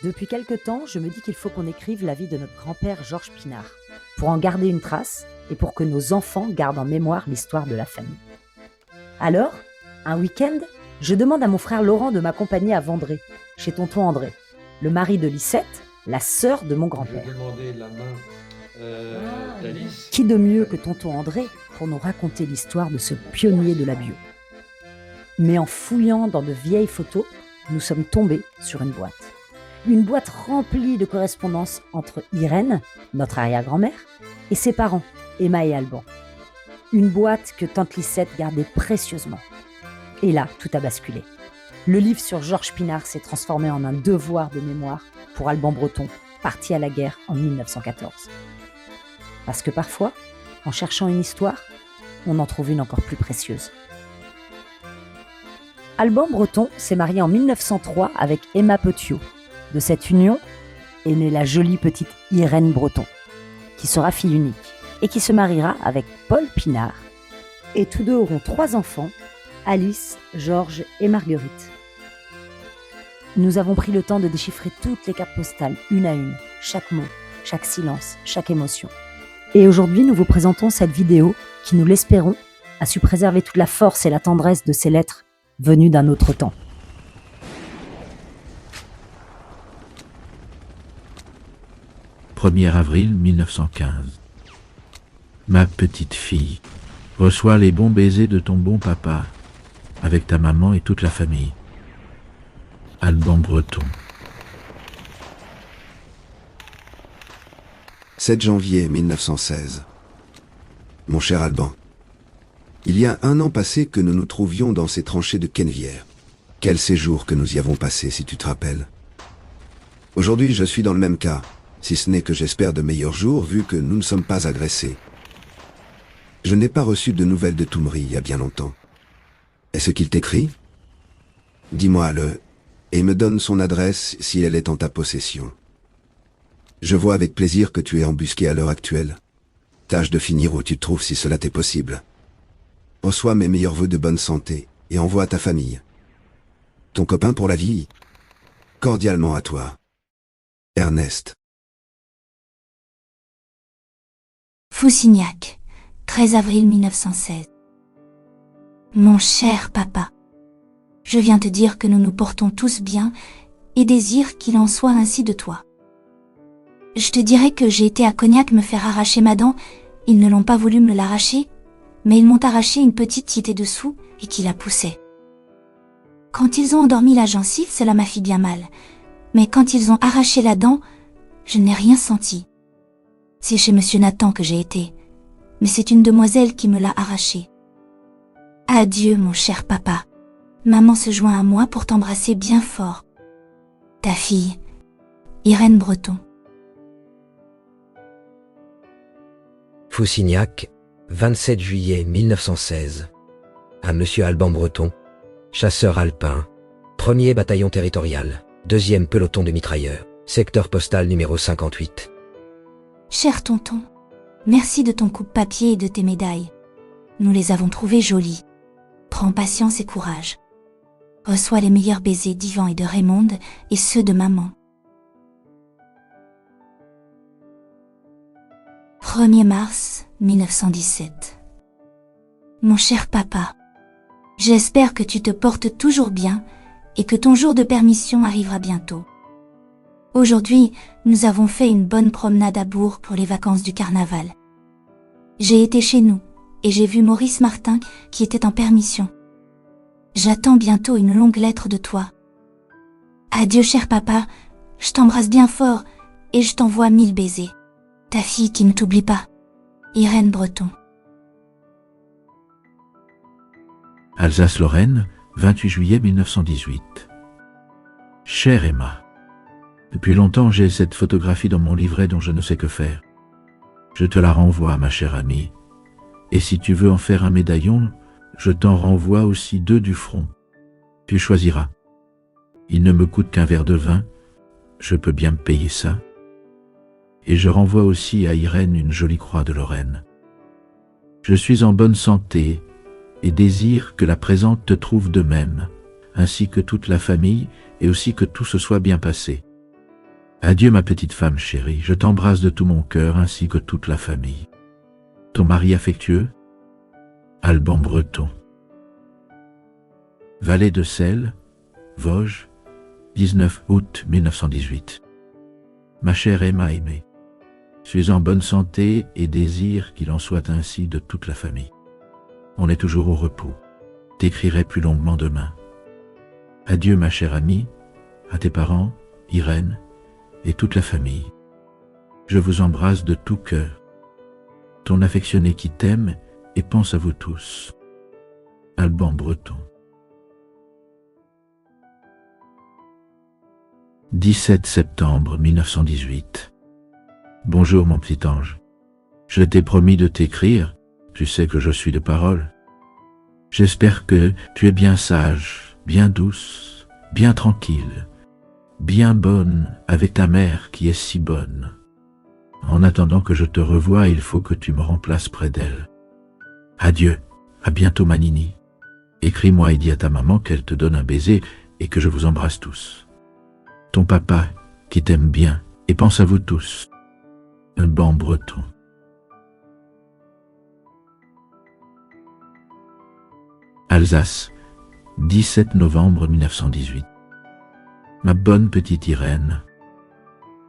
Depuis quelque temps, je me dis qu'il faut qu'on écrive la vie de notre grand-père Georges Pinard, pour en garder une trace et pour que nos enfants gardent en mémoire l'histoire de la famille. Alors, un week-end, je demande à mon frère Laurent de m'accompagner à Vendré, chez tonton André, le mari de Lisette, la sœur de mon grand-père. Je vais demander la main d'Alice. Qui de mieux que tonton André pour nous raconter l'histoire de ce pionnier de la bio? Mais en fouillant dans de vieilles photos, nous sommes tombés sur une boîte. Une boîte remplie de correspondances entre Irène, notre arrière-grand-mère, et ses parents, Emma et Alban. Une boîte que tante Lisette gardait précieusement. Et là, tout a basculé. Le livre sur Georges Pinard s'est transformé en un devoir de mémoire pour Alban Breton, parti à la guerre en 1914. Parce que parfois, en cherchant une histoire, on en trouve une encore plus précieuse. Alban Breton s'est marié en 1903 avec Emma Petiot. De cette union est née la jolie petite Irène Breton, qui sera fille unique et qui se mariera avec Paul Pinard. Et tous deux auront 3 enfants, Alice, Georges et Marguerite. Nous avons pris le temps de déchiffrer toutes les cartes postales, une à une, chaque mot, chaque silence, chaque émotion. Et aujourd'hui, nous vous présentons cette vidéo qui, nous l'espérons, a su préserver toute la force et la tendresse de ces lettres venues d'un autre temps. 1er avril 1915. Ma petite fille, reçois les bons baisers de ton bon papa, avec ta maman et toute la famille. Alban Breton. 7 janvier 1916. Mon cher Alban, il y a 1 an passé que nous nous trouvions dans ces tranchées de Quennevières. Quel séjour que nous y avons passé, si tu te rappelles. Aujourd'hui, je suis dans le même cas, si ce n'est que j'espère de meilleurs jours, vu que nous ne sommes pas agressés. Je n'ai pas reçu de nouvelles de Toumery il y a bien longtemps. Est-ce qu'il t'écrit? Dis-moi-le, et me donne son adresse si elle est en ta possession. Je vois avec plaisir que tu es embusqué à l'heure actuelle. Tâche de finir où tu te trouves si cela t'est possible. Reçois mes meilleurs vœux de bonne santé et envoie à ta famille. Ton copain pour la vie. Cordialement à toi. Ernest. Foussignac, 13 avril 1916. Mon cher papa, je viens te dire que nous nous portons tous bien et désire qu'il en soit ainsi de toi. Je te dirais que j'ai été à Cognac me faire arracher ma dent, ils ne l'ont pas voulu me l'arracher, mais ils m'ont arraché une petite qui était dessous et qui la poussait. Quand ils ont endormi la gencive, cela m'a fait bien mal, mais quand ils ont arraché la dent, je n'ai rien senti. C'est chez Monsieur Nathan que j'ai été, mais c'est une demoiselle qui me l'a arraché. Adieu, mon cher papa. Maman se joint à moi pour t'embrasser bien fort. Ta fille, Irène Breton. Foussignac, 27 juillet 1916. À Monsieur Alban Breton, chasseur alpin, 1er bataillon territorial, 2e peloton de mitrailleurs, secteur postal numéro 58. Cher tonton, merci de ton coupe-papier et de tes médailles. Nous les avons trouvées jolies. Prends patience et courage. Reçois les meilleurs baisers d'Yvan et de Raymonde et ceux de maman. 1er mars 1917. Mon cher papa, j'espère que tu te portes toujours bien et que ton jour de permission arrivera bientôt. Aujourd'hui, nous avons fait une bonne promenade à Bourg pour les vacances du carnaval. J'ai été chez nous et j'ai vu Maurice Martin qui était en permission. J'attends bientôt une longue lettre de toi. Adieu cher papa, je t'embrasse bien fort et je t'envoie 1000 baisers. Ta fille qui ne t'oublie pas, Irène Breton. Alsace-Lorraine, 28 juillet 1918. Chère Emma, depuis longtemps j'ai cette photographie dans mon livret dont je ne sais que faire. Je te la renvoie, ma chère amie. Et si tu veux en faire un médaillon, je t'en renvoie aussi 2 du front. Tu choisiras. Il ne me coûte qu'un verre de vin, je peux bien me payer ça. Et je renvoie aussi à Irène une jolie croix de Lorraine. Je suis en bonne santé et désire que la présente te trouve de même, ainsi que toute la famille, et aussi que tout se soit bien passé. Adieu ma petite femme chérie, je t'embrasse de tout mon cœur ainsi que toute la famille. Ton mari affectueux, Alban Breton. Vallée de Selle, Vosges, 19 août 1918. Ma chère Emma aimée, suis en bonne santé et désire qu'il en soit ainsi de toute la famille. On est toujours au repos. T'écrirai plus longuement demain. Adieu ma chère amie, à tes parents, Irène, et toute la famille. Je vous embrasse de tout cœur. Ton affectionné qui t'aime et pense à vous tous. Alban Breton. 17 septembre 1918. Bonjour mon petit ange. Je t'ai promis de t'écrire, tu sais que je suis de parole. J'espère que tu es bien sage, bien douce, bien tranquille, bien bonne avec ta mère qui est si bonne. En attendant que je te revoie, il faut que tu me remplaces près d'elle. Adieu, à bientôt ma Nini. Écris-moi et dis à ta maman qu'elle te donne un baiser et que je vous embrasse tous. Ton papa qui t'aime bien et pense à vous tous. Alban Breton. Alsace, 17 novembre 1918. Ma bonne petite Irène,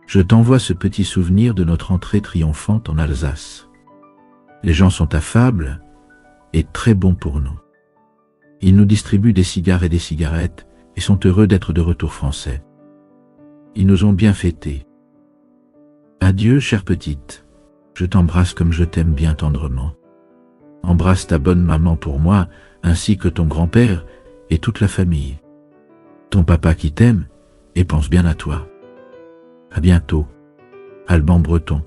je t'envoie ce petit souvenir de notre entrée triomphante en Alsace. Les gens sont affables et très bons pour nous. Ils nous distribuent des cigares et des cigarettes et sont heureux d'être de retour français. Ils nous ont bien fêtés. Adieu, chère petite, je t'embrasse comme je t'aime bien tendrement. Embrasse ta bonne maman pour moi, ainsi que ton grand-père et toute la famille. Ton papa qui t'aime et pense bien à toi. À bientôt, Alban Breton.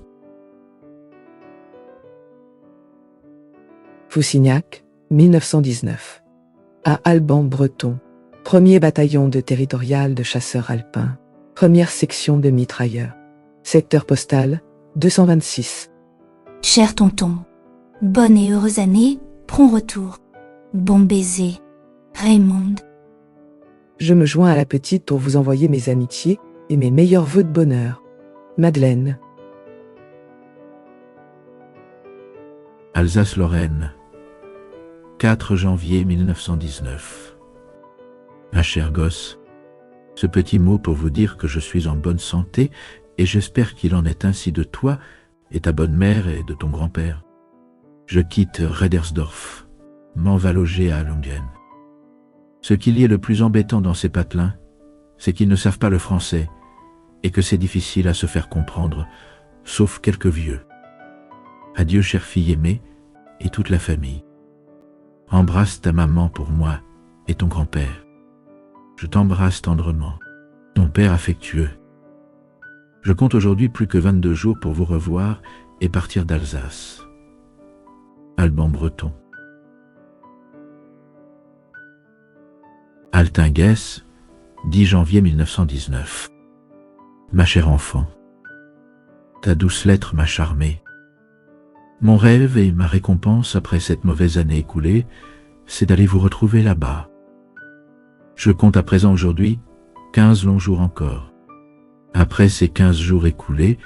Foussignac, 1919. À Alban Breton, 1er bataillon de territorial de chasseurs alpins, 1re section de mitrailleurs. Secteur postal, 226. Cher tonton, bonne et heureuse année, prompt retour. Bon baiser, Raymond. Je me joins à la petite pour vous envoyer mes amitiés et mes meilleurs vœux de bonheur. Madeleine. Alsace-Lorraine, 4 janvier 1919. Ma chère gosse, ce petit mot pour vous dire que je suis en bonne santé et j'espère qu'il en est ainsi de toi et ta bonne mère et de ton grand-père. Je quitte Redersdorf, m'en va loger à Lungen. Ce qu'il y est le plus embêtant dans ces patelins, c'est qu'ils ne savent pas le français et que c'est difficile à se faire comprendre, sauf quelques vieux. Adieu, chère fille aimée, et toute la famille. Embrasse ta maman pour moi et ton grand-père. Je t'embrasse tendrement, ton père affectueux. Je compte aujourd'hui plus que 22 jours pour vous revoir et partir d'Alsace. Alban Breton. Altingues, 10 janvier 1919. Ma chère enfant, ta douce lettre m'a charmé. Mon rêve et ma récompense après cette mauvaise année écoulée, c'est d'aller vous retrouver là-bas. Je compte à présent aujourd'hui 15 longs jours encore. Après ces 15 jours écoulés,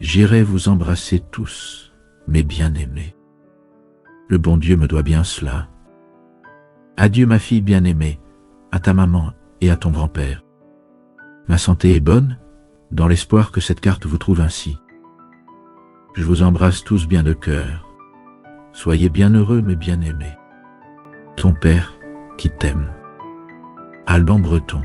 j'irai vous embrasser tous, mes bien-aimés. Le bon Dieu me doit bien cela. Adieu ma fille bien-aimée, à ta maman et à ton grand-père. Ma santé est bonne, dans l'espoir que cette carte vous trouve ainsi. Je vous embrasse tous bien de cœur. Soyez bien heureux, mes bien-aimés. Ton père qui t'aime. Alban Breton.